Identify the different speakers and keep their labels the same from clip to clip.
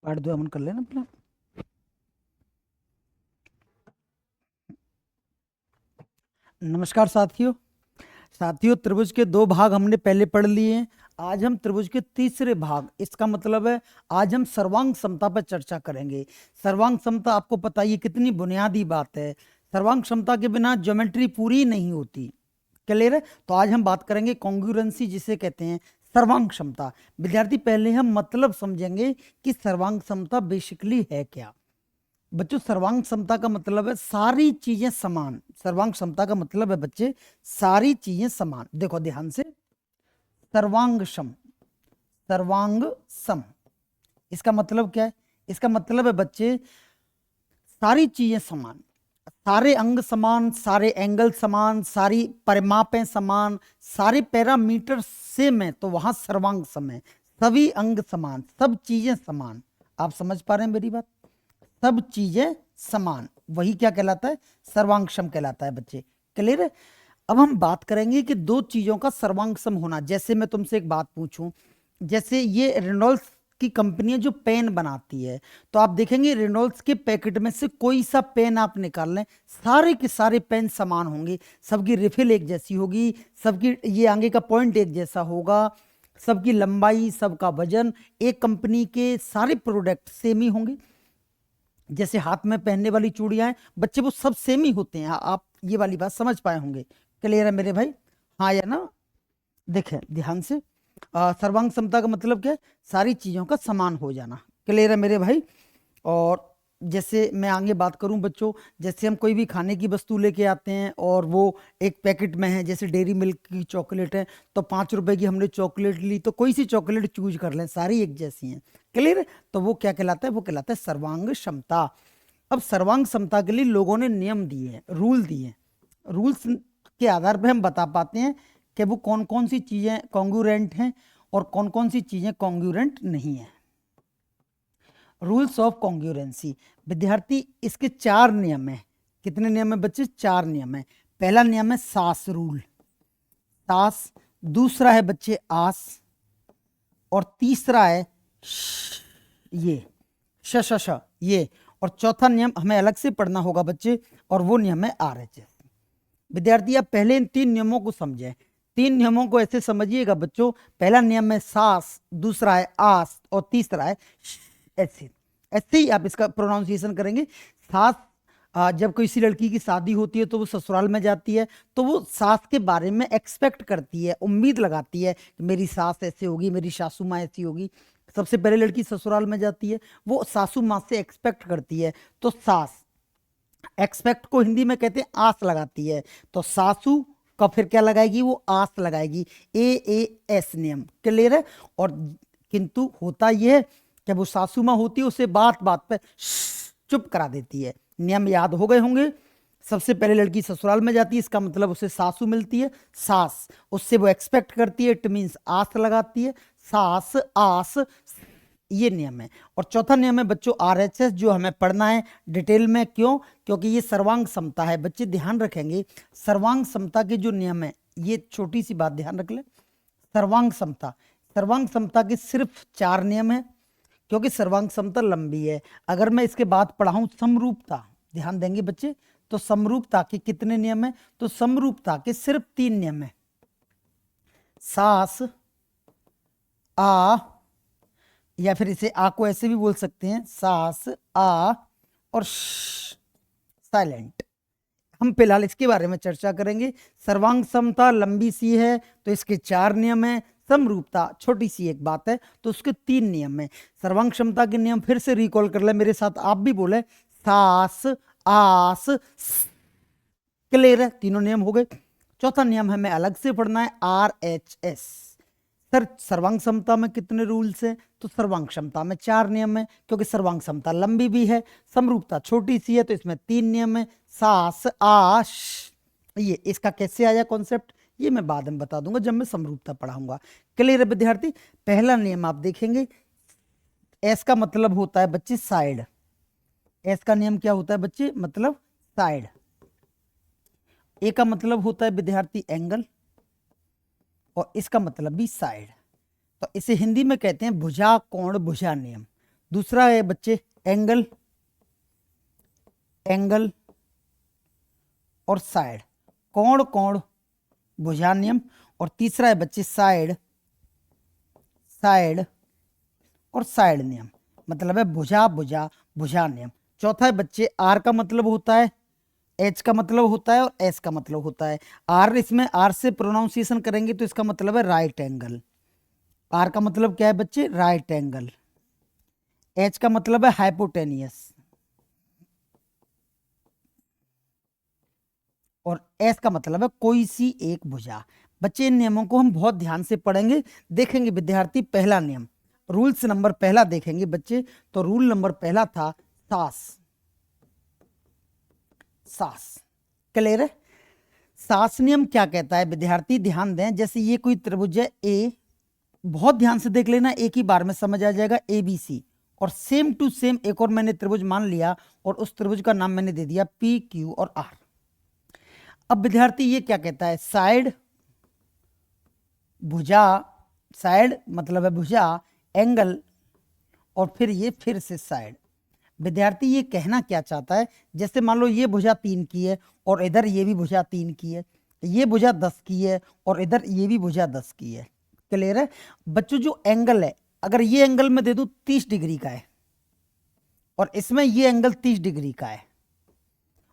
Speaker 1: Part 2 अमन कर लेना अपना। नमस्कार साथियों। त्रिभुज के दो भाग हमने पहले पढ़ लिए हैं। आज हम त्रिभुज के तीसरे भाग, इसका मतलब है आज हम सर्वांग समता पर चर्चा करेंगे। सर्वांग समता आपको पता ही है कितनी बुनियादी बात है। सर्वांग समता के बिना ज्योमेट्री पूरी नहीं होती। क्लियर है? तो आज हम बात करेंगे कॉन्ग्रुएंसी, जिसे कहते हैं सर्वांग क्षमता। विद्यार्थी, पहले हम मतलब समझेंगे कि सर्वांग समता बेसिकली है क्या। बच्चों, सर्वांग समता का मतलब है सारी चीजें समान। सर्वांग समता का मतलब है बच्चे सारी चीजें समान। देखो ध्यान से, सर्वांग सम, सर्वांग सम, इसका मतलब क्या है? इसका मतलब है बच्चे सारी चीजें समान, सारे अंग समान, सारे एंगल समान, सारी परिमापें समान, सारे पैरामीटर सेम है, तो वहां सर्वांग सम है। सभी अंग समान, सब चीजें समान। आप समझ पा रहे हैं मेरी बात? सब चीजें समान, वही क्या कहलाता है? सर्वांगसम कहलाता है बच्चे। क्लियर है? अब हम बात करेंगे कि दो चीजों का सर्वांगसम होना। जैसे मैं तुमसे एक बात पूछूं, जैसे ये रेनॉल्ड्स की कंपनी है जो पेन बनाती है, तो आप देखेंगे रेनॉल्ड्स के पैकेट में से कोई सा पेन आप निकाल लें, सारे के सारे पेन समान होंगे। सबकी रिफिल एक जैसी होगी, सबकी ये आगे का पॉइंट एक जैसा होगा, सबकी लंबाई, सबका वजन, एक कंपनी के सारे प्रोडक्ट सेम ही होंगे। जैसे हाथ में पहनने वाली चूड़ियां हैं बच्चे, वो सब सेम ही होते हैं। आप ये वाली बात समझ पाए होंगे। क्लियर है मेरे भाई? हाँ या ना? देखें ध्यान से, सर्वांग समता का मतलब क्या है? सारी चीजों का समान हो जाना। क्लियर है मेरे भाई? और जैसे मैं आगे बात करूं बच्चों, जैसे हम कोई भी खाने की वस्तु लेके आते हैं और वो एक पैकेट में है, जैसे डेयरी मिल्क की चॉकलेट है, तो 5 रुपए की हमने चॉकलेट ली, तो कोई सी चॉकलेट चूज कर लें, सारी एक जैसी हैं। क्लियर है? तो वो क्या कहलाता है? वो कहलाता है सर्वांग क्षमता। अब सर्वांग समता के लिए लोगों ने नियम दिए हैं, रूल दिए हैं। रूल्स के आधार पर हम बता पाते हैं कि वो कौन कौन सी चीजें कॉन्ग्रुएंट हैं और कौन कौन सी चीजें कॉन्ग्रुएंट नहीं है। रूल्स ऑफ कॉन्ग्रुएंसी विद्यार्थी, इसके 4 नियम है। कितने नियम है बच्चे? 4 नियम है। पहला नियम है सास रूल, सास। दूसरा है बच्चे आस, और तीसरा है ये श श श ये। और चौथा नियम हमें अलग से पढ़ना होगा बच्चे, और वो नियम है RHS। विद्यार्थी, आप पहले इन 3 नियमों को समझें। 3 नियमों को ऐसे समझिएगा बच्चों। पहला नियम है सास, दूसरा है आस, और तीसरा है ऐसे। ऐसे ही आप इसका प्रोनाउंसिएशन करेंगे। सास, जब किसी लड़की की शादी होती है तो वो ससुराल में जाती है, तो वो सास के बारे में एक्सपेक्ट करती है, उम्मीद लगाती है कि मेरी सास ऐसे होगी, मेरी सासू माँ ऐसी होगी। सबसे पहले लड़की ससुराल में जाती है, वो सासू माँ से एक्सपेक्ट करती है, तो सास। एक्सपेक्ट को हिंदी में कहते हैं आस लगाती है, तो सासू का फिर क्या लगाएगी? वो आस लगाएगी। AAS नियम। क्लियर है? और किंतु होता यह है कि वो सासू माँ होती है, उसे बात बात पे चुप करा देती है। नियम याद हो गए होंगे। सबसे पहले लड़की ससुराल में जाती है, इसका मतलब उसे सासू मिलती है, सास। उससे वो एक्सपेक्ट करती है, इट मीन्स आस लगाती है, सास आस। ये नियम है। और चौथा नियम है बच्चों RHS, जो हमें पढ़ना है डिटेल में। क्यों? क्योंकि ये सर्वांग समता है। बच्चे ध्यान रखेंगे, सर्वांग समता के जो नियम है, ये छोटी सी बात ध्यान रख ले। सर्वांग समता, सर्वांग समता के सिर्फ 4 नियम है, क्योंकि सर्वांग समता लंबी है। अगर मैं इसके बाद पढ़ाऊं समरूपता, ध्यान देंगे बच्चे, तो समरूपता के कितने नियम है? तो समरूपता के सिर्फ 3 नियम है। सास, आ, या फिर इसे आ को ऐसे भी बोल सकते हैं, सास, आ, और साइलेंट। हम फिलहाल इसके बारे में चर्चा करेंगे। सर्वांग समता लंबी सी है, तो इसके 4 नियम है। समरूपता छोटी सी एक बात है, तो उसके 3 नियम है। सर्वांग क्षमता के नियम फिर से रिकॉल कर ले मेरे साथ, आप भी बोले, सास, आस, क्लियर है? तीनों नियम हो गए। चौथा नियम हमें अलग से पढ़ना है, RHS। सर, सर्वांग समता में कितने रूल्स हैं? तो सर्वांग क्षमता में 4 नियम है, क्योंकि सर्वांग समता लंबी भी है, समरूपता छोटी सी है, तो इसमें 3 नियम है। सास, आश, ये इसका कैसे आया कॉन्सेप्ट, ये मैं बाद में बता दूंगा जब मैं समरूपता पढ़ाऊंगा। क्लियर है विद्यार्थी? पहला नियम आप देखेंगे, एस का मतलब होता है बच्चे साइड। एस का नियम क्या होता है बच्चे? मतलब साइड। ए का मतलब होता है विद्यार्थी एंगल, और इसका मतलब भी साइड। तो इसे हिंदी में कहते हैं भुजा कोण भुजा नियम। दूसरा है बच्चे एंगल, एंगल और साइड, कोण कोण भुजा नियम। और तीसरा है बच्चे साइड, साइड और साइड नियम, मतलब है भुजा भुजा भुजा नियम। चौथा है बच्चे आर का मतलब होता है, एच का मतलब होता है और एस का मतलब होता है। आर, इसमें आर से प्रोनाउंसिएशन करेंगे तो इसका मतलब है राइट एंगल। आर का मतलब क्या है बच्चे? Right angle. एच का मतलब है हाइपोटेनियस और एस का मतलब है कोई सी एक भुजा। बच्चे इन नियमों को हम बहुत ध्यान से पढ़ेंगे, देखेंगे विद्यार्थी। पहला नियम, रूल्स नंबर पहला देखेंगे बच्चे, तो रूल नंबर पहला था सास, सास। क्लियर है? सास नियम क्या कहता है विद्यार्थी? ध्यान दें, जैसे ये कोई त्रिभुज है ए, बहुत ध्यान से देख लेना, एक ही बार में समझ आ जाएगा, ए बी सी। और सेम टू सेम एक और मैंने त्रिभुज मान लिया और उस त्रिभुज का नाम मैंने दे दिया पी क्यू और आर। अब विद्यार्थी ये क्या कहता है? साइड, भुजा, साइड मतलब है भुजा, एंगल और फिर ये फिर से साइड। विद्यार्थी ये कहना क्या चाहता है? जैसे मान लो ये भुजा 3 की है और इधर ये भी भुजा 3 की है, ये भुजा 10 की है और इधर ये भी भुजा 10 की है। क्लियर है बच्चों? जो एंगल है, अगर ये एंगल में दे दूं 30 डिग्री का है और इसमें ये एंगल 30 डिग्री का है,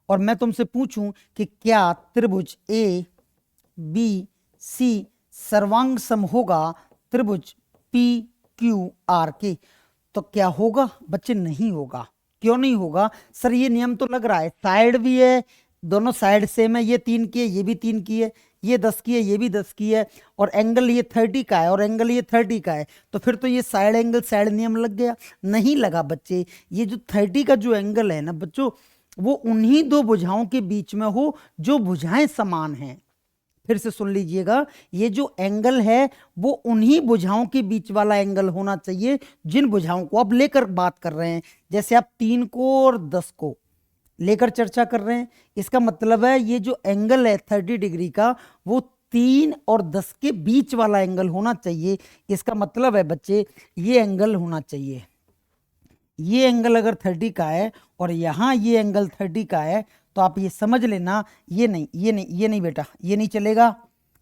Speaker 1: और मैं तुमसे पूछूं कि क्या त्रिभुज ए बी सी सर्वांग सम होगा त्रिभुज पी क्यू आर के, तो क्या होगा बच्चे? नहीं होगा। क्यों नहीं होगा सर? ये नियम तो लग रहा है, साइड भी है, दोनों साइड सेम है, ये 3 की है, ये भी 3 की है, ये 10 की है, ये भी 10 की है, और एंगल ये 30 का है और एंगल ये 30 का है, तो फिर तो ये साइड एंगल साइड नियम लग गया। नहीं लगा बच्चे। ये जो 30 का जो एंगल है ना बच्चों, वो उन्हीं दो भुजाओं के बीच में हो जो भुजाएं समान हैं। फिर से सुन लीजिएगा, ये जो एंगल है वो उन्हीं भुजाओं के बीच वाला एंगल होना चाहिए जिन भुजाओं को आप लेकर बात कर रहे हैं। जैसे आप 3 को और 10 को लेकर चर्चा कर रहे हैं, इसका मतलब है ये जो एंगल है 30 डिग्री का, वो 3 और 10 के बीच वाला एंगल होना चाहिए। इसका मतलब है बच्चे ये एंगल होना चाहिए, ये एंगल अगर 30 का है और यहाँ ये एंगल 30 का है, तो आप ये समझ लेना ये नहीं, ये नहीं, ये नहीं बेटा, ये नहीं चलेगा।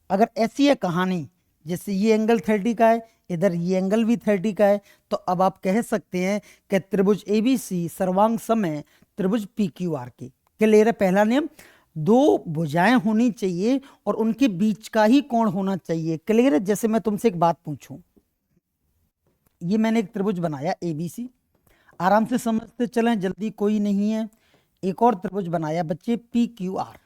Speaker 1: अगर ऐसी है कहानी, जैसे ये एंगल 30 का है, इधर ये एंगल भी 30 का है, तो अब आप कह सकते हैं कि त्रिभुज एबीसी सर्वांग सम है त्रिभुज पी क्यू आर के। क्लियर है? पहला नियम, दो भुजाएं होनी चाहिए और उनके बीच का ही कोण होना चाहिए। क्लियर है? जैसे मैं तुमसे एक बात पूछूं, ये मैंने एक त्रिभुज बनाया एबीसी, आराम से समझते चलें, जल्दी कोई नहीं है। एक और त्रिभुज बनाया बच्चे पी क्यू आर।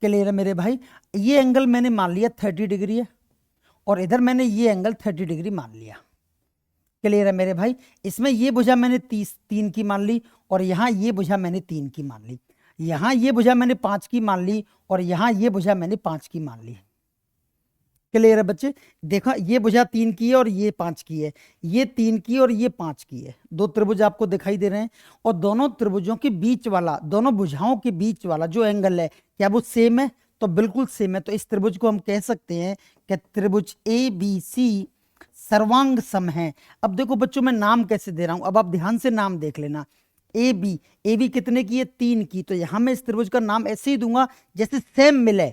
Speaker 1: क्लियर है मेरे भाई? ये एंगल मैंने मान लिया 30 डिग्री है और इधर मैंने ये एंगल 30 डिग्री मान लिया। क्लियर है मेरे भाई? इसमें ये भुजा मैंने 3 की मान ली और यहाँ ये भुजा मैंने 3 की मान ली, यहाँ ये भुजा मैंने 5 की मान ली और यहाँ ये भुजा मैंने 5 की मान ली। क्लियर है बच्चे? देखा, ये भुजा 3 की है और ये 5 की है, ये 3 की और ये 5 की है। दो त्रिभुज आपको दिखाई दे रहे हैं और दोनों त्रिभुजों के बीच वाला, दोनों भुजाओं के बीच वाला जो एंगल है, क्या वो सेम है? तो बिल्कुल सेम है। तो इस त्रिभुज को हम कह सकते हैं कि त्रिभुज ए बी सी सर्वांग सम है। अब देखो बच्चों, मैं नाम कैसे दे रहा हूं, अब आप ध्यान से नाम देख लेना। ए बी कितने की है? 3 की। तो यहां मैं इस त्रिभुज का नाम ऐसे ही दूंगा जैसे सेम मिले।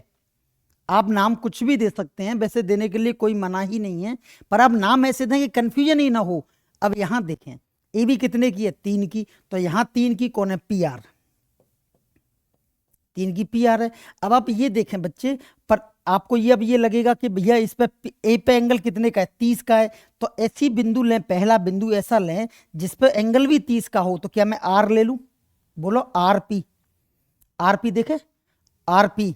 Speaker 1: आप नाम कुछ भी दे सकते हैं, वैसे देने के लिए कोई मना ही नहीं है, पर आप नाम ऐसे दें कि कंफ्यूजन ही ना हो। अब यहां देखें, ए बी कितने की है? 3 की। तो यहां 3 की कौन है? पी आर, 3 की पी आर है। अब आप ये देखें बच्चे, पर आपको ये अब ये लगेगा कि भैया इस पे ए पे एंगल कितने का है? 30 का है। तो ऐसी बिंदु लें, पहला बिंदु ऐसा लें जिस पे एंगल भी 30 का हो। तो क्या मैं आर ले लूं? बोलो आर पी, आर पी देखे, आर पी।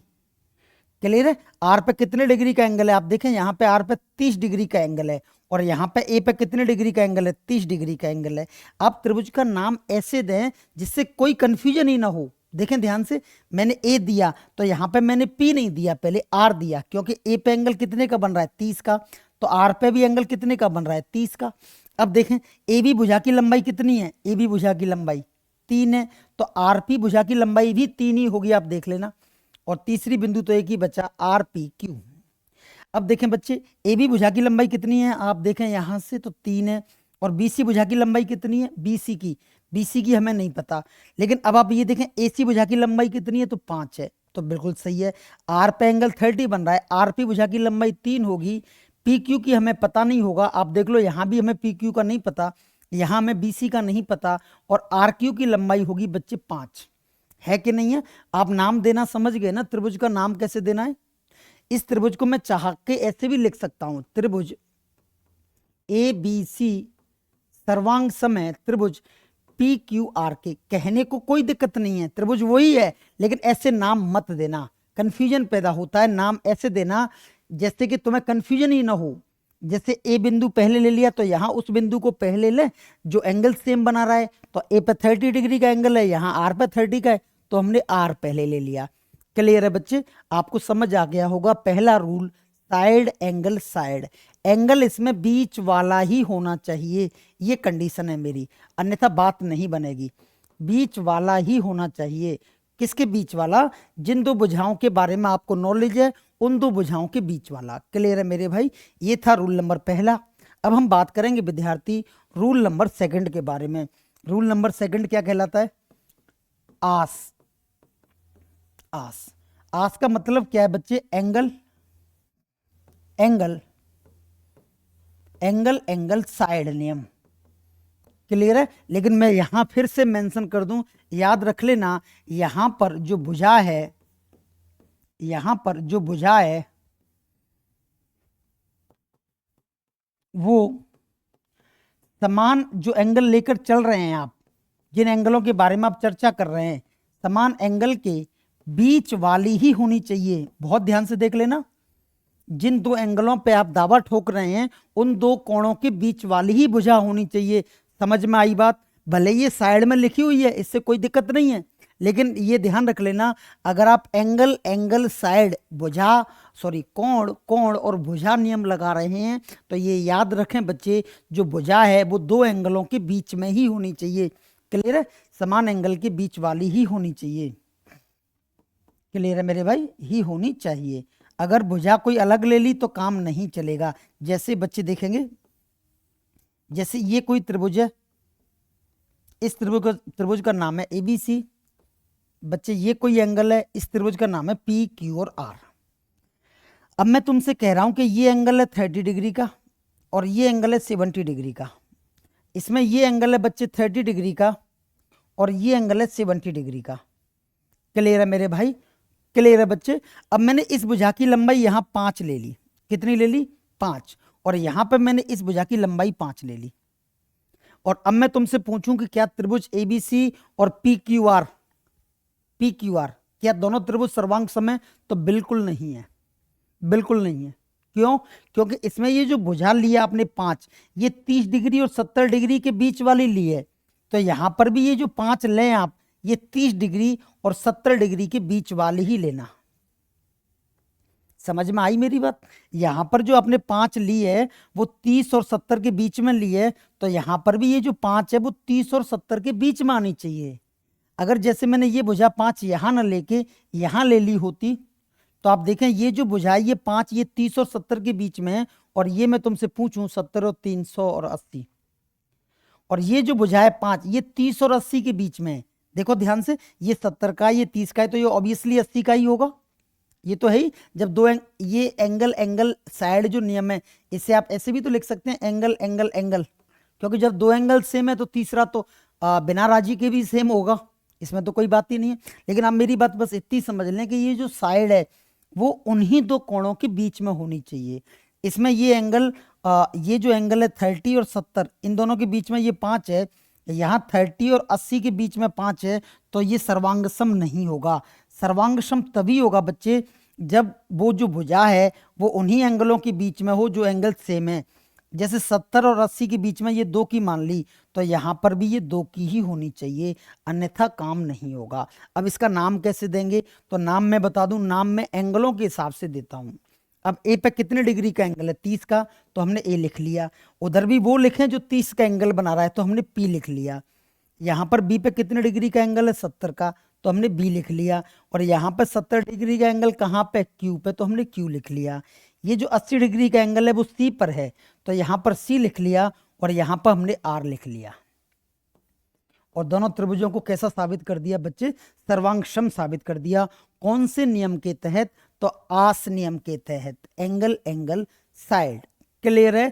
Speaker 1: क्लियर है? आर पे कितने डिग्री का एंगल है? आप देखें यहाँ पे आर पे 30 डिग्री का एंगल है और यहाँ पे ए पे कितने डिग्री का एंगल है? 30 डिग्री का एंगल है। आप त्रिभुज का नाम ऐसे दें जिससे कोई कंफ्यूजन ही ना हो। देखें ध्यान से, मैंने ए दिया तो यहाँ पे मैंने पी नहीं दिया, पहले आर दिया, क्योंकि ए पे एंगल कितने का बन रहा है? 30 का। तो आर पे भी एंगल कितने का बन रहा है? 30 का। अब देखें, ए बी भुजा की लंबाई कितनी है? ए बी भुजा की लंबाई 3 है, तो आर पी भुजा की लंबाई भी 3 ही होगी, आप देख लेना। और तीसरी बिंदु तो एक ही बचा, आर पी क्यू। अब देखें बच्चे, ए बी भुजा की लंबाई कितनी है? आप देखें यहां से तो 3 है और बीसी भुजा की लंबाई कितनी है, बीसी की हमें नहीं पता। लेकिन अब आप ये देखें एसी भुजा की लंबाई कितनी है, तो 5 है, तो बिल्कुल सही है। आर पे एंगल 30 बन रहा है, आरपी भुजा की लंबाई 3 होगी, पी क्यू की हमें पता नहीं होगा। आप देख लो यहाँ भी हमें पी क्यू का नहीं पता, यहाँ हमें बीसी का नहीं पता, और आर क्यू की लंबाई होगी बच्चे 5, है कि नहीं है। आप नाम देना समझ गए ना, त्रिभुज का नाम कैसे देना है। इस त्रिभुज को मैं चाह के ऐसे भी लिख सकता हूं, त्रिभुज ए बी सी सर्वांग समय त्रिभुज पी क्यू आर के। कहने को कोई दिक्कत नहीं है, त्रिभुज वही है, लेकिन ऐसे नाम मत देना, कंफ्यूजन पैदा होता है। नाम ऐसे देना जैसे कि तुम्हें कंफ्यूजन ही ना हो। जैसे ए बिंदु पहले ले लिया तो यहाँ उस बिंदु को पहले ले, जो एंगल सेम बना रहा है, तो ए पे 30 डिग्री का एंगल है, यहाँ आर पे 30 का है, तो हमने आर पहले ले लिया। क्लियर है बच्चे, आपको समझ आ गया होगा। पहला rule, side angle, side angle इसमें बीच वाला ही होना चाहिए, ये कंडीशन है मेरी, अन्यथा बात नहीं बनेगी। बीच वाला ही होना चाहिए। किसके बीच वाला, जिन दो भुजाओं के बारे में आपको नॉलेज है उन दो भुजाओं के बीच वाला। क्लियर है मेरे भाई, ये था रूल नंबर पहला। अब हम बात करेंगे विद्यार्थी रूल नंबर सेकंड के बारे में। रूल नंबर सेकंड क्या कहलाता है, आस। आस, आस का मतलब क्या है बच्चे, angle angle angle angle side नियम। क्लियर है। लेकिन मैं यहां फिर से मेंशन कर दूं, याद रख लेना, यहां पर जो भुजा है, यहां पर जो भुजा है वो समान जो एंगल लेकर चल रहे हैं आप, जिन एंगलों के बारे में आप चर्चा कर रहे हैं, समान एंगल के बीच वाली ही होनी चाहिए। बहुत ध्यान से देख लेना, जिन दो एंगलों पे आप दावा ठोक रहे हैं उन दो कोणों के बीच वाली ही भुजा होनी चाहिए। समझ में आई बात। भले ये साइड में लिखी हुई है, इससे कोई दिक्कत नहीं है, लेकिन ये ध्यान रख लेना, अगर आप एंगल एंगल साइड भुजा कोण कोण और भुजा नियम लगा रहे हैं तो ये याद रखें बच्चे, जो भुजा है वो दो एंगलों के बीच में ही होनी चाहिए। क्लियर है, समान एंगल के बीच वाली ही होनी चाहिए। क्लियर है मेरे भाई, ही होनी चाहिए। अगर भुजा कोई अलग ले ली तो काम नहीं चलेगा। जैसे बच्चे देखेंगे, जैसे ये कोई त्रिभुज है, इस त्रिभुज का नाम है एबीसी। बच्चे ये कोई एंगल है, इस त्रिभुज का नाम है पी क्यू और आर। अब मैं तुमसे कह रहा हूं कि ये एंगल है 30 डिग्री का और ये एंगल है 70 डिग्री का। इसमें ये एंगल है बच्चे 30 डिग्री का और ये एंगल है 70 डिग्री का। क्लियर है मेरे भाई, क्लियर है बच्चे। अब मैंने इस भुजा की लंबाई यहाँ 5 ले ली, कितनी ले ली, 5, और यहाँ पर मैंने इस भुजा की लंबाई 5 ले ली। और अब मैं तुमसे पूछूं कि क्या त्रिभुज एबीसी और पी क्यू आर क्या दोनों त्रिभुज सर्वांग सम है, तो बिल्कुल नहीं है, बिल्कुल नहीं है। क्यों, क्योंकि इसमें ये जो भुजा लिया आपने 5, ये 30 डिग्री और 70 डिग्री के बीच वाली ली है, तो यहां पर भी ये जो 5 लें आप, ये 30 डिग्री और 70 डिग्री के बीच वाली ही लेना। समझ में आई मेरी बात। यहां पर जो आपने 5 ली है वो 30 और 70 के बीच में ली है, तो यहां पर भी ये जो 5 है वो 30 और 70 के बीच में आनी चाहिए। अगर जैसे मैंने ये भुजा 5 यहां ना लेके यहां ले ली होती, तो आप देखें ये जो भुजा है ये 5, ये 30 और 70 के बीच में है, और ये मैं तुमसे पूछूं 70 और 300 और 80, और ये जो भुजा है 5 ये 30 और 80 के बीच में है। देखो ध्यान से, ये 70 का ये 30 का है, तो ये ऑब्वियसली 80 का ही होगा। ये तो है ही। जब दो ये एंगल एंगल साइड जो नियम है, इसे आप ऐसे भी तो लिख सकते हैं एंगल एंगल एंगल, क्योंकि जब दो एंगल सेम है तो तीसरा तो बिना राजी के भी सेम होगा, इसमें तो कोई बात ही नहीं है। लेकिन आप मेरी बात बस इतनी समझ लें कि ये जो साइड है वो उन्हीं दो कोणों के बीच में होनी चाहिए। इसमें ये एंगल ये जो एंगल है 30 और 70, इन दोनों के बीच में ये 5 है, यहाँ 30 और 80 के बीच में 5 है, तो ये सर्वांगसम नहीं होगा। सर्वांगसम तभी होगा बच्चे जब वो जो भुजा है वो उन्हीं एंगलों के बीच में हो जो एंगल सेम है। जैसे 70 और 80 के बीच में ये 2 की मान ली, तो यहाँ पर भी ये 2 की ही होनी चाहिए, अन्यथा काम नहीं होगा। अब इसका नाम कैसे देंगे, तो नाम मैं बता दूं, नाम मैं एंगलों के हिसाब से देता हूँ। अब ए पे कितने डिग्री का एंगल है, 30 का, तो हमने ए लिख लिया। उधर भी वो लिखें जो 30 का एंगल बना रहा है, तो हमने पी लिख लिया। यहाँ पर बी पे कितने डिग्री का एंगल है, 70 का, तो हमने बी लिख लिया। और यहाँ पर 70 डिग्री का एंगल कहाँ पे, क्यू पे, तो हमने क्यू लिख लिया। ये जो 80 डिग्री का एंगल है वो सी पर है, तो यहाँ पर सी लिख लिया। और यहां पर हमने आर लिख लिया, और दोनों त्रिभुजों को कैसा साबित कर दिया बच्चे? सर्वांगसम साबित कर दिया। कौन से नियम के तहत? तो आस नियम के तहत, एंगल एंगल साइड। क्लियर है?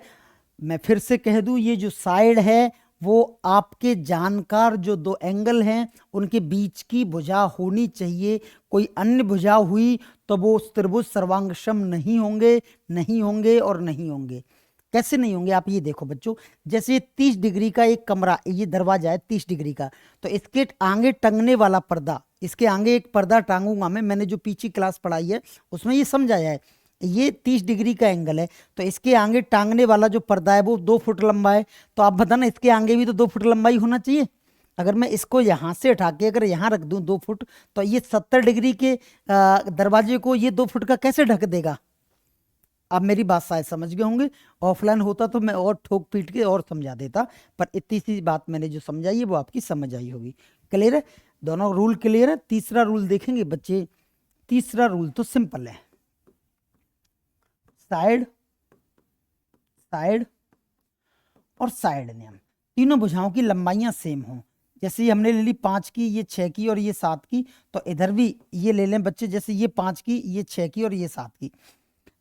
Speaker 1: मैं फिर से कह दूं, ये जो साइड है वो आपके जानकार जो दो एंगल हैं उनके बीच की भुजा होनी चाहिए। कोई अन्य भुजा हुई तो वो उस त्रिभुज सर्वांगसम नहीं होंगे, नहीं होंगे और नहीं होंगे। कैसे नहीं होंगे? आप ये देखो बच्चों, जैसे ये 30 डिग्री का एक कमरा, ये दरवाजा है 30 डिग्री का, तो इसके आगे टंगने वाला पर्दा, इसके आगे एक पर्दा टांगूंगा मैंने जो पीछे क्लास पढ़ाई है उसमें ये समझाया है। ये 30 डिग्री का एंगल है, तो इसके आगे टांगने वाला जो पर्दा है वो 2 फुट लंबा है, तो आप बताना इसके आगे भी तो 2 फुट लंबाई होना चाहिए। अगर मैं इसको यहाँ से उठा के अगर यहाँ रख दूं 2 फुट, तो ये 70 डिग्री के दरवाजे को ये 2 फुट का कैसे ढक देगा? आप मेरी बात शायद समझ गए होंगे। ऑफलाइन होता तो मैं और ठोक पीट के और समझा देता, पर इतनी सी बात मैंने जो समझाई है वो आपकी समझ आई होगी। क्लियर है? दोनों रूल क्लियर है? तीसरा रूल देखेंगे बच्चे। तीसरा रूल तो सिंपल है, साइड साइड और साइड नियम। तीनों भुजाओं की लंबाइयां सेम हों। जैसे ये हमने ले ली 5 की, ये 6 की और ये 7 की, तो इधर भी ये ले लें बच्चे, जैसे ये 5 की, ये 6 की और ये 7 की।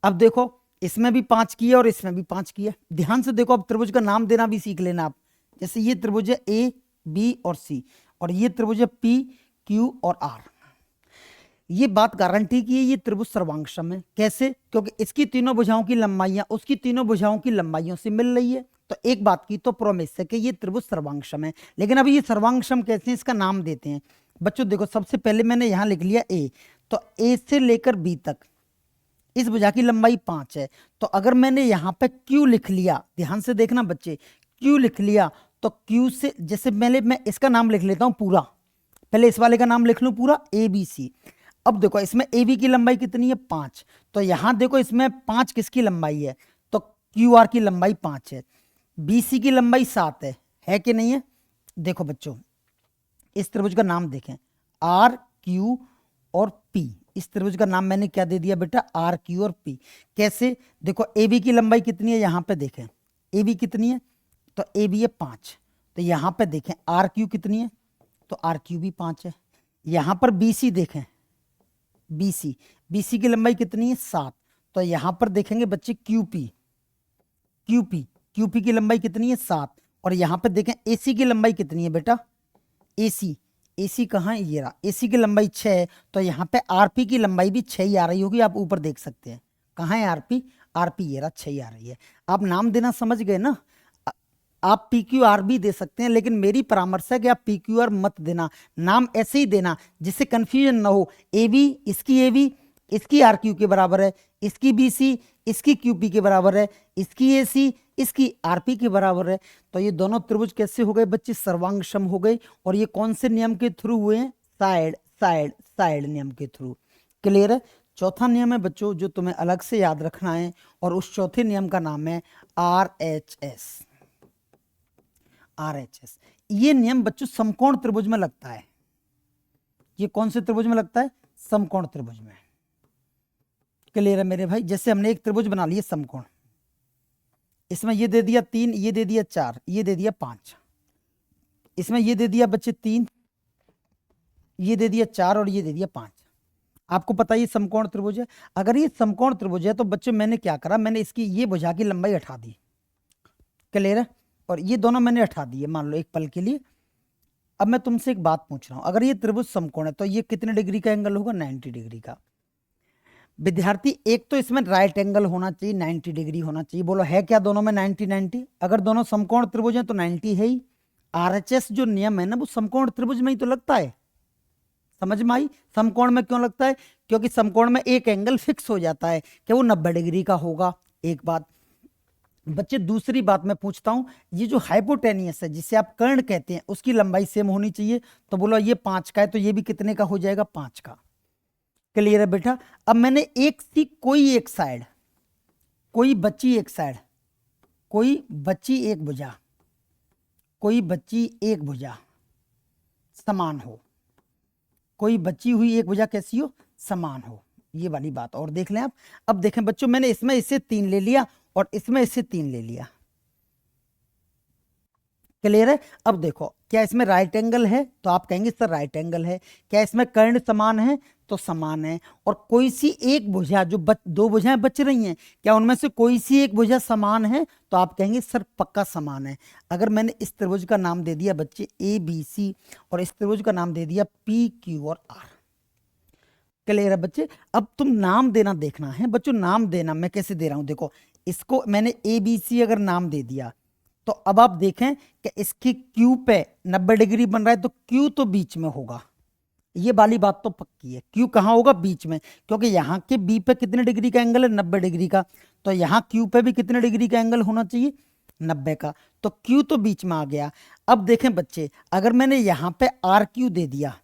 Speaker 1: अब देखो इसमें भी 5 की है और इसमें भी 5 की है। ध्यान से देखो, अब त्रिभुज का नाम देना भी सीख लेना आप। जैसे ये त्रिभुज है ए बी और सी, और ये त्रिभुज है पी क्यू और आर। ये बात गारंटी की है ये त्रिभुज सर्वांगसम है। कैसे? क्योंकि इसकी तीनों भुजाओं की लंबाइयां उसकी तीनों भुजाओं की लंबाइयों से मिल रही है। तो एक बात की तो प्रॉमिस है कि ये त्रिभुज सर्वांगसम है। लेकिन अभी ये सर्वांगसम कैसे, इसका नाम देते हैं बच्चों। देखो सबसे पहले मैंने यहां लिख लिया ए, तो ए से लेकर बी तक इस भुजा की लंबाई 5 है। तो अगर मैंने यहाँ पे Q लिख लिया, ध्यान से देखना बच्चे, Q लिख लिया, तो Q से जैसे मैं इसका नाम लिख लेता हूं पूरा, पहले इस वाले का नाम लिख लूं पूरा, ABC। अब देखो इसमें AB की लंबाई कितनी है? 5। तो यहां देखो इसमें 5 किसकी लंबाई है? तो QR की लंबाई 5 है। BC की लंबाई 7 है कि नहीं है? देखो बच्चों इस त्रिभुज का नाम देखें, RQ और P। इस त्रिभुज का नाम मैंने क्या दे दिया बेटा? RQ और P। कैसे? देखो AB की लंबाई कितनी है, यहां पे देखें AB कितनी है, तो AB है 5। तो यहां पे देखें RQ कितनी है, तो RQ भी 5 है। यहां पर BC देखें, BC की लंबाई कितनी है? 7। तो यहां पर देखेंगे बच्चे QP की लंबाई कितनी है? 7। और यहां पर देखें AC की लंबाई कितनी है बेटा? AC कहाँ है? ये रहा, AC की लंबाई 6 है। तो यहाँ पे RP की लंबाई भी 6 ही आ रही होगी, आप ऊपर देख सकते हैं। कहाँ है RP ये रहा, 6 ही आ रही है। आप नाम देना समझ गए ना? आप PQR भी दे सकते हैं, लेकिन मेरी परामर्श है कि आप PQR मत देना, नाम ऐसे ही देना जिससे कंफ्यूजन ना हो। AB इसकी RQ के बराबर है, इसकी BC इसकी QP के बराबर है, इसकी AC इसकी RP के बराबर है। तो ये दोनों त्रिभुज कैसे हो गए बच्चे? सर्वांगसम हो गए। और ये कौन से नियम के थ्रू हुए हैं? साइड साइड साइड नियम के थ्रू। क्लियर है? चौथा नियम है बच्चों जो तुम्हें अलग से याद रखना है, और उस चौथे नियम का नाम है RHS। ये नियम बच्चों समकोण त्रिभुज में लगता है। ये कौन से त्रिभुज में लगता है? समकोण त्रिभुज में। क्लियर है मेरे भाई? जैसे हमने एक त्रिभुज बना लिया समकोण, इसमें ये दे दिया 3, ये दे दिया 4, ये दे दिया 5, इसमें ये दे दिया बच्चे 3, ये दे दिया 4 और ये दे दिया 5। आपको पता है ये समकोण त्रिभुज है। अगर ये समकोण त्रिभुज है तो बच्चे मैंने क्या करा, मैंने इसकी ये भुजा की लंबाई हटा दी। क्लियर है? और ये दोनों मैंने हटा दिए मान लो एक पल के लिए। अब मैं तुमसे एक बात पूछ रहा हूं, अगर ये त्रिभुज समकोण है तो ये कितने डिग्री का एंगल होगा? 90 डिग्री का। विद्यार्थी एक तो इसमें राइट एंगल होना चाहिए, 90 डिग्री होना चाहिए। बोलो है क्या दोनों में 90-90? अगर दोनों समकोण त्रिभुज हैं तो 90 है ही। RHS जो नियम है ना वो समकोण त्रिभुज में ही तो लगता है। समझ में आई? समकोण में क्यों लगता है? क्योंकि समकोण में एक एंगल फिक्स हो जाता है कि वो 90 डिग्री का होगा। एक बात बच्चे। दूसरी बात मैं पूछता हूं, ये जो हाइपोटेनियस है जिसे आप कर्ण कहते हैं उसकी लंबाई सेम होनी चाहिए। तो बोलो ये 5 का है तो ये भी कितने का हो जाएगा? 5 का। क्लियर है बेटा? अब मैंने एक सी कोई एक साइड, कोई बच्ची एक साइड, कोई बच्ची एक भुजा, कोई बच्ची एक भुजा समान हो, कोई बची हुई एक भुजा कैसी हो? समान हो। ये वाली बात और देख लें आप। अब देखें बच्चों मैंने इसमें इससे 3 ले लिया और इसमें इससे 3 ले लिया। क्लियर है। अब देखो, क्या इसमें राइट एंगल है, तो आप कहेंगे सर राइट एंगल है। क्या इसमें कर्ण समान है, तो समान है। और कोई सी एक भुजा जो दो भुजाएं बच रही हैं, क्या उनमें से कोई सी एक भुजा समान है, तो आप कहेंगे सर पक्का समान है। अगर मैंने इस त्रिभुज का नाम दे दिया बच्चे ए बी सी, और इस त्रिभुज का नाम दे दिया पी क्यू और आर। क्लियर है बच्चे। अब तुम नाम देना देखना है बच्चों, नाम देना मैं कैसे दे रहा हूं, देखो इसको मैंने ए बी सी अगर नाम दे दिया, तो अब आप देखें कि इसकी क्यू पे 90 डिग्री बन रहा है, तो क्यू तो बीच में होगा, ये वाली बात तो पक्की है। क्यू कहाँ होगा, बीच में, क्योंकि यहाँ के बी पे कितने डिग्री का एंगल है, 90 डिग्री का। तो यहाँ क्यू पे भी कितने डिग्री का एंगल होना चाहिए, 90 का। तो क्यू तो बीच में आ गया। अब देखें बच्चे, अगर मैंने यहाँ पे आर क्यू दे दिया,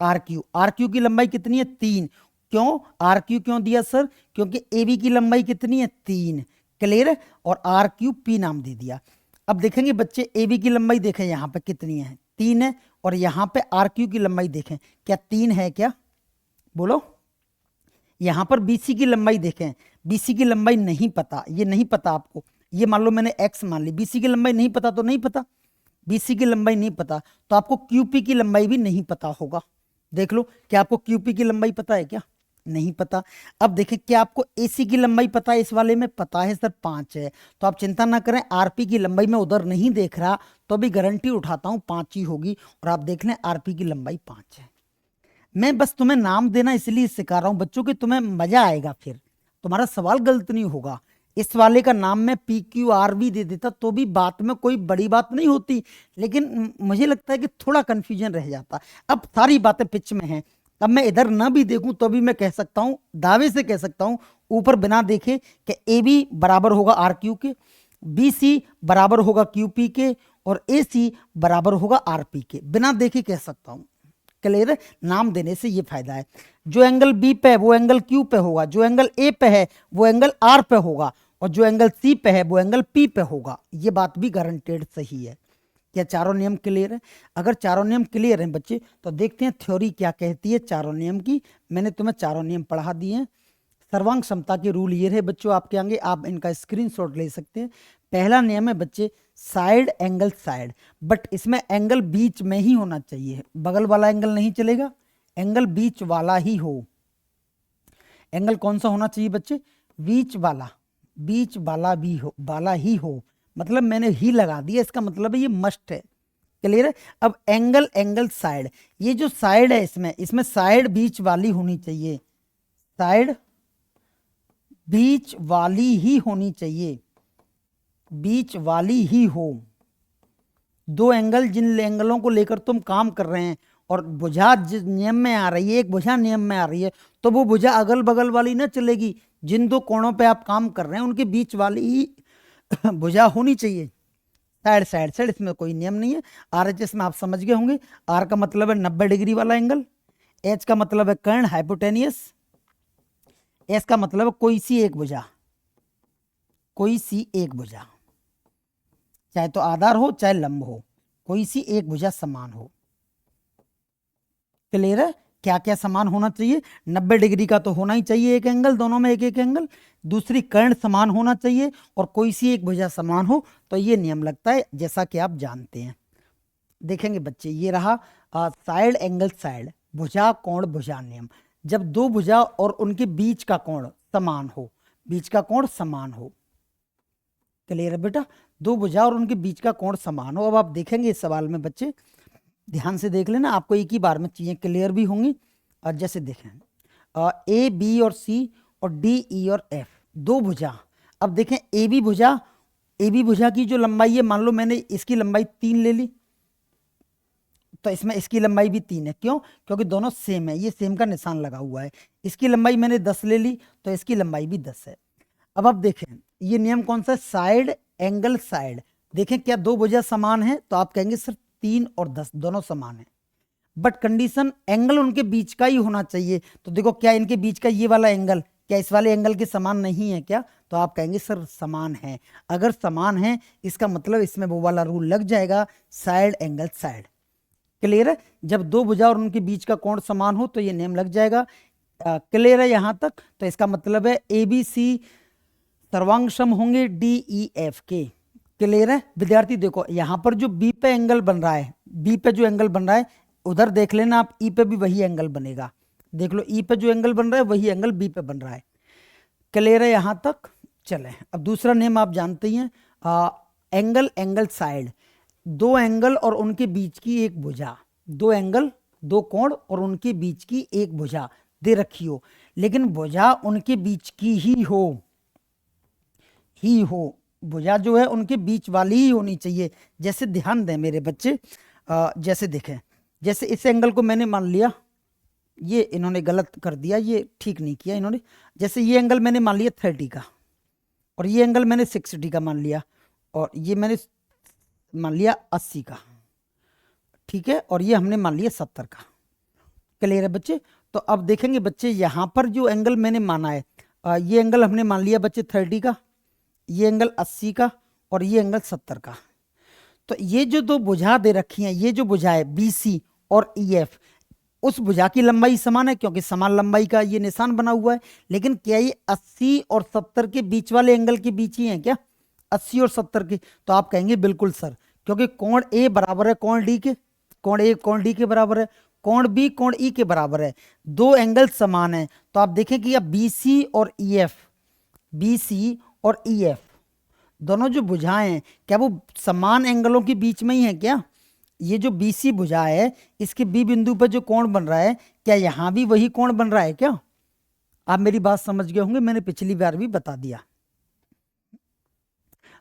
Speaker 1: आर क्यू की लंबाई कितनी है, 3। क्यों आर क्यू क्यों दिया सर, क्योंकि ए बी की लंबाई कितनी है, 3। क्लियर है। और आर क्यू पी नाम दे दिया। अब देखेंगे बच्चे, ए बी की लंबाई देखें यहाँ पे कितनी है, 3 है। और यहाँ पे आर क्यू की लंबाई देखें, क्या 3 है क्या, बोलो। यहाँ पर बीसी की लंबाई देखें, बीसी की लंबाई नहीं पता, ये नहीं पता आपको, ये मान लो मैंने एक्स मान ली, बीसी की लंबाई नहीं पता तो नहीं पता, बीसी की लंबाई नहीं पता, तो आपको क्यूपी की लंबाई भी नहीं पता होगा। देख लो, क्या आपको क्यूपी की लंबाई पता है क्या, नहीं पता। अब देखें, क्या आपको एसी की लंबाई पता है, इस वाले में पता है सर 5 है, तो आप चिंता ना करें, आरपी की लंबाई मैं उधर नहीं देख रहा, तो अभी गारंटी उठाता हूं 5 ही होगी। और आप देख लें आरपी की लंबाई 5 है। मैं बस तुम्हें नाम देना इसलिए सिखा रहा हूं बच्चों कि तुम्हें मजा आएगा, फिर तुम्हारा सवाल गलत नहीं होगा। इस वाले का नाम मैं पी क्यू आर भी दे देता तो भी बात में कोई बड़ी बात नहीं होती, लेकिन मुझे लगता है कि थोड़ा कंफ्यूजन रह जाता। अब सारी बातें पिच में हैं, अब मैं इधर ना भी देखूं तो भी मैं कह सकता हूं, दावे से कह सकता हूं ऊपर बिना देखे कि ए बी बराबर होगा आर क्यू के, बी सी बराबर होगा क्यू पी के, और ए सी बराबर होगा आर पी के, बिना देखे कह सकता हूं। क्लियर है। नाम देने से ये फायदा है, जो एंगल बी पे है वो एंगल क्यू पे होगा, जो एंगल ए पे है वो एंगल आर पे होगा, और जो एंगल सी पे है वो एंगल पी पे होगा। ये बात भी गारंटेड सही है। क्या चारों नियम क्लियर है। अगर चारों नियम क्लियर हैं बच्चे, तो देखते हैं थ्योरी क्या कहती है चारों नियम की। मैंने तुम्हें चारों नियम पढ़ा दिए हैं। सर्वांग समता के रूल ये है बच्चों आपके आगे, आप इनका स्क्रीनशॉट ले सकते हैं। पहला नियम है बच्चे, साइड एंगल साइड, बट इसमें एंगल बीच में ही होना चाहिए, बगल वाला एंगल नहीं चलेगा, एंगल बीच वाला ही हो। एंगल कौन सा होना चाहिए बच्चे, बीच वाला, बीच वाला भी हो, वाला ही हो, मतलब मैंने ही लगा दिया, इसका मतलब है ये मस्ट है। क्लियर है। अब एंगल एंगल साइड, ये जो साइड है इसमें साइड बीच वाली होनी चाहिए, साइड बीच वाली ही होनी चाहिए, बीच वाली ही हो। दो एंगल, जिन एंगलों को लेकर तुम काम कर रहे हैं, और भुजा जिस नियम में आ रही है, एक भुजा नियम में आ रही है, तो वो भुजा अगल बगल वाली ना चलेगी। जिन दो कोणों पे आप काम कर रहे हैं उनके बीच वाली ही भुजा होनी चाहिए। साइड साइड साइड, इसमें कोई नियम नहीं है। RHS में आप समझ गए होंगे, आर का मतलब है 90 डिग्री वाला एंगल, एच का मतलब है कर्ण हाइपोटेनियस, एस का मतलब है कोई सी एक भुजा, कोई सी एक भुजा, चाहे तो आधार हो चाहे लंब हो, कोई सी एक भुजा समान हो। क्लियर है। क्या क्या समान होना चाहिए, 90 डिग्री का तो होना ही चाहिए एक एंगल, दोनों में एक एक एंगल, दूसरी कर्ण समान होना चाहिए, और कोई सी एक भुजा समान हो, तो ये नियम लगता है जैसा कि आप जानते हैं। देखेंगे बच्चे, ये रहा साइड एंगल साइड, भुजा कोण भुजा नियम। जब दो भुजा और उनके बीच का कोण समान हो, बीच का कोण समान हो। क्लियर है बेटा, दो भुजा और उनके बीच का कोण समान हो। अब आप देखेंगे इस सवाल में बच्चे, ध्यान से देख लेना, आपको एक ही बार में चीजें क्लियर भी होंगी। और जैसे देखें, ए बी और सी और डी ई और एफ, दो भुजा। अब देखें ए बी भुजा की जो लंबाई है, मान लो मैंने इसकी लंबाई 3 ले ली, तो इसमें इसकी लंबाई भी 3 है। क्यों, क्योंकि दोनों सेम है, ये सेम का निशान लगा हुआ है। इसकी लंबाई मैंने 10 ले ली, तो इसकी लंबाई भी 10 है। अब आप देखें, ये नियम कौन सा है, साइड एंगल साइड। देखें, क्या दो भुजा समान है, तो आप कहेंगे सर 3 और 10 दोनों समान है, बट कंडीशन एंगल उनके बीच का ही होना चाहिए। तो देखो, क्या इनके बीच का ये वाला एंगल क्या इस वाले एंगल के समान नहीं है क्या, तो आप कहेंगे सर समान है। अगर समान है, इसका मतलब इसमें वो वाला रूल लग जाएगा, साइड एंगल साइड। क्लियर है। जब दो भुजा और उनके बीच का कोण समान हो तो ये नियम लग जाएगा। क्लियर है यहां तक। तो इसका मतलब है ए बी सी सर्वांग सम होंगे डी ई एफ के। क्लियर है विद्यार्थी? देखो यहाँ पर जो बी पे एंगल बन रहा है, बी पे जो एंगल बन रहा है उधर देख लेना आप, ई पे भी वही एंगल बनेगा। देख लो ई पे जो एंगल बन रहा है वही एंगल बी पे बन रहा है। क्लियर है यहाँ तक? चले अब दूसरा नियम आप जानते ही हैं, एंगल एंगल साइड, दो एंगल और उनके बीच की एक भुजा, दो एंगल दो कोण और उनके बीच की एक भुजा दे रखी हो, लेकिन भुजा उनके बीच की ही हो, भुजा जो है उनके बीच वाली ही होनी चाहिए। जैसे ध्यान दें मेरे बच्चे, जैसे देखें, जैसे इस एंगल को मैंने मान लिया, ये इन्होंने गलत कर दिया, ये ठीक नहीं किया इन्होंने। जैसे ये एंगल मैंने मान लिया 30 का और ये एंगल मैंने 60 का मान लिया और ये मैंने मान लिया 80 का, ठीक है, और ये हमने मान लिया 70 का। क्लियर है बच्चे? तो अब देखेंगे बच्चे यहाँ पर जो एंगल मैंने माना है, ये एंगल हमने मान लिया बच्चे 30 का, ये एंगल 80 का और ये एंगल 70 का। तो ये जो दो भुजा दे रखी हैं, ये जो भुजा है BC और EF, उस भुजा की लंबाई समान है क्योंकि समान लंबाई का ये निशान बना हुआ है। लेकिन क्या ये 80 और 70 के बीच वाले एंगल के बीच ही है क्या, 80 और 70 के? तो आप कहेंगे बिल्कुल सर, क्योंकि कोण A बराबर है कोण D के, कोण A कोण D के बराबर है, कोण B कोण E के बराबर है, दो एंगल समान है। तो आप देखें कि अब BC और EF दोनों जो भुजाएं हैं क्या वो समान एंगलों के बीच में ही है क्या? ये जो BC भुजा है इसके B बिंदु पर जो कोण बन रहा है, क्या यहाँ भी वही कोण बन रहा है क्या? आप मेरी बात समझ गए होंगे, मैंने पिछली बार भी बता दिया।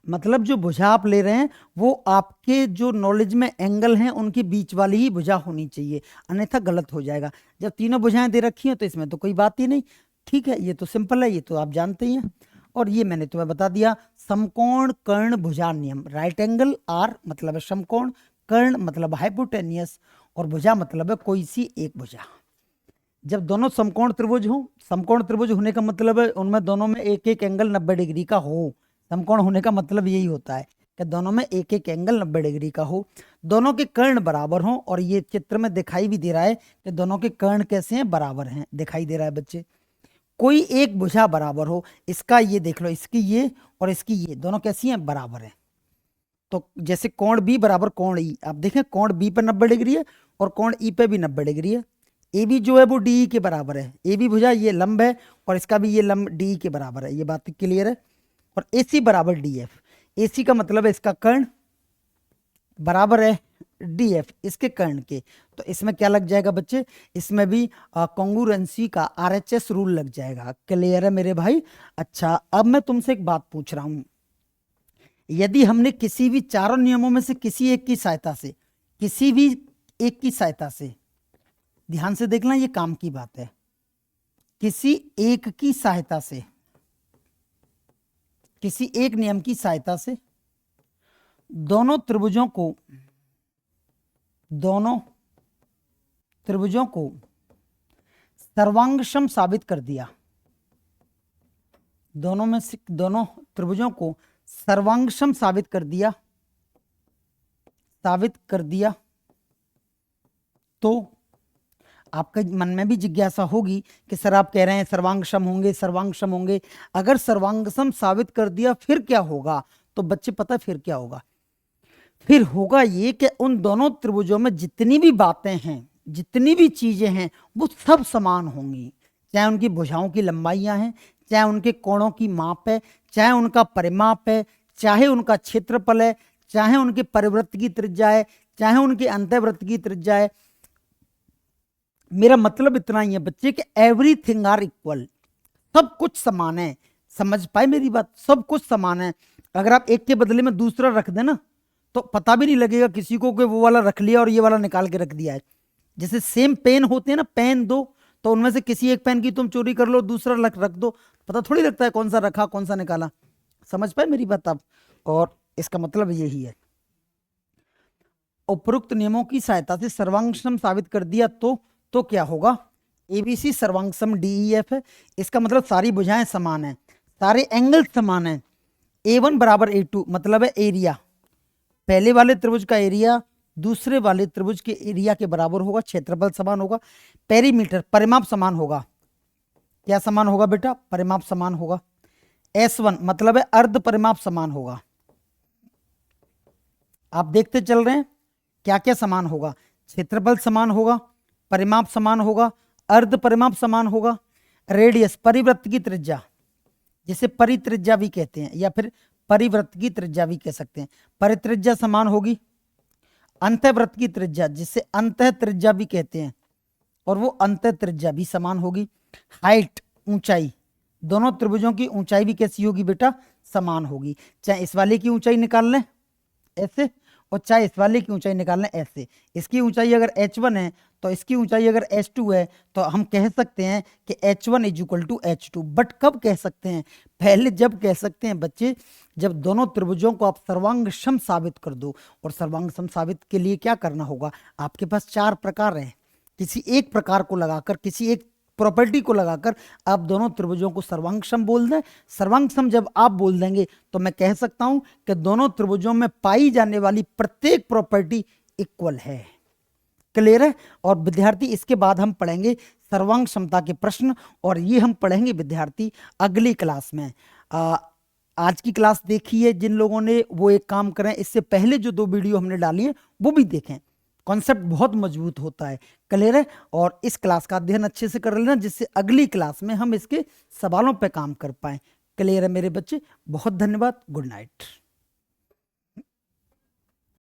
Speaker 1: मतलब जो भुजा आप ले रहे हैं वो आपके जो नॉलेज में एंगल हैं उनके बीच वाली ही भुजा होनी चाहिए, अन्यथा गलत हो जाएगा। जब तीनों भुजाएं दे रखी हैं तो इसमें तो कोई बात ही नहीं, ठीक है, ये तो सिंपल है, ये तो आप जानते ही हैं। और ये मैंने तुम्हें बता दिया समकोण कर्ण भुजा नियम। राइट एंगल आर मतलब है समकोण, कर्ण मतलब हाइपोटेनियस और भुजा मतलब है कोई सी एक भुजा। जब दोनों समकोण त्रिभुज हो, समकोण त्रिभुज होने का मतलब है उनमें दोनों में एक एक एंगल 90 डिग्री का हो। समकोण होने का मतलब यही होता है कि दोनों में एक एक एंगल 90 डिग्री का हो, दोनों के कर्ण बराबर हो। और ये चित्र में दिखाई भी दे रहा है कि दोनों के कर्ण कैसे हैं, बराबर हैं, दिखाई दे रहा है बच्चे। कोई एक भुजा बराबर हो, इसका ये देख लो, इसकी ये और इसकी ये दोनों कैसी हैं, बराबर है। तो जैसे कोण B बराबर कोण E, आप देखें कोण B पर 90 डिग्री है और कोण E पे भी 90 डिग्री है। AB जो है वो DE के बराबर है, AB भुजा ये लंब है और इसका भी ये लंब DE के बराबर है, ये बात क्लियर है। और AC बराबर DF, AC का मतलब है इसका कर्ण बराबर है DF इसके कर्ण के। तो इसमें क्या लग जाएगा बच्चे, इसमें भी कॉन्ग्रुएंसी का RHS रूल लग जाएगा। क्लियर है मेरे भाई? अच्छा अब मैं तुमसे एक बात पूछ रहा हूं, यदि हमने किसी भी चारों नियमों में से किसी एक की सहायता से, किसी भी एक की सहायता से, ध्यान से देखना ये काम की बात है, किसी एक की सहायता से, किसी एक नियम की सहायता से दोनों त्रिभुजों को सर्वांगसम साबित कर दिया, दोनों त्रिभुजों को सर्वांगसम साबित कर दिया, तो आपके मन में भी जिज्ञासा होगी कि सर आप कह रहे हैं सर्वांगसम होंगे, अगर सर्वांगसम साबित कर दिया फिर क्या होगा? तो बच्चे पता है फिर क्या होगा? फिर होगा ये कि उन दोनों त्रिभुजों में जितनी भी बातें हैं, जितनी भी चीजें हैं वो सब समान होंगी, चाहे उनकी भुजाओं की लंबाइयां हैं, चाहे उनके कोणों की माप है, चाहे उनका परिमाप है, चाहे उनका क्षेत्रफल है, चाहे उनके परिवृत्त की त्रिज्या है, चाहे उनके अंतःवृत्त की त्रिज्या है। मेरा मतलब इतना ही है बच्चे कि एवरीथिंग आर इक्वल, सब कुछ समान है। समझ पाए मेरी बात? सब कुछ समान है। अगर आप एक के बदले में दूसरा रख देना तो पता भी नहीं लगेगा किसी को कि वो वाला रख लिया और ये वाला निकाल के रख दिया है। जैसे सेम पेन होते हैं ना, पेन दो, तो उनमें से किसी एक पेन की तुम चोरी कर लो, दूसरा रख दो, पता थोड़ी लगता है कौन सा रखा कौन सा निकाला। समझ पाए मेरी बात आप? और इसका मतलब यही है, उपरोक्त नियमों की सहायता से सर्वांगसम साबित कर दिया तो क्या होगा? ABC सर्वांगसम DEF है, इसका मतलब सारी भुजाएं समान है, सारे एंगल समान है। A1 बराबर A2 मतलब है एरिया, पहले वाले त्रिभुज का एरिया दूसरे वाले त्रिभुज के एरिया के बराबर होगा, क्षेत्रफल समान होगा, पेरीमीटर परिमाप समान होगा। क्या समान होगा बेटा? परिमाप समान होगा। S1 मतलब है अर्ध परिमाप समान होगा, आप देखते चल रहे हैं क्या क्या समान होगा। क्षेत्रफल समान होगा, परिमाप समान होगा, अर्ध परिमाप समान होगा, रेडियस परिवृत्त की त्रिज्या जिसे परित्रिज्या भी कहते हैं या फिर परिवृत्त की त्रिज्या भी कह सकते हैं, परित्रिज्या समान होगी, अंतःवृत्त की त्रिज्या जिसे अंतः त्रिज्या भी कहते हैं और वो अंतः त्रिज्या भी समान होगी। हाइट ऊंचाई, दोनों त्रिभुजों की ऊंचाई भी कैसी होगी बेटा, समान होगी। चाहे इस वाले की ऊंचाई निकाल लें ऐसे और चाहे इस वाले की ऊंचाई निकाल लें ऐसे। इसकी ऊंचाई अगर h1 है तो इसकी ऊंचाई अगर h2 है तो हम कह सकते हैं कि h1 is equal to h2। But कब कह सकते हैं, पहले जब कह सकते हैं बच्चे जब दोनों त्रिभुजों को आप सर्वांग सम साबित कर दो। और सर्वांग सम साबित के लिए क्या करना होगा, आपके पास 4 प्रकार हैं, किसी एक प्रकार को लगाकर, किसी एक प्रॉपर्टी को लगाकर आप दोनों त्रिभुजों को सर्वांग सम बोल दें। सर्वांग सम जब आप बोल देंगे तो मैं कह सकता हूं कि दोनों त्रिभुजों में पाई जाने वाली प्रत्येक प्रॉपर्टी इक्वल है। क्लियर है। और विद्यार्थी इसके बाद हम पढ़ेंगे सर्वांग समता के प्रश्न और ये हम पढ़ेंगे विद्यार्थी अगली क्लास में। आज की क्लास देखी है जिन लोगों ने वो एक काम करें, इससे पहले जो 2 वीडियो हमने डाली है वो भी देखें, कॉन्सेप्ट बहुत मजबूत होता है। क्लियर है। और इस क्लास का अध्ययन अच्छे से कर लेना जिससे अगली क्लास में हम इसके सवालों पे काम कर पाए। क्लियर है मेरे बच्चे, बहुत धन्यवाद, गुड नाइट।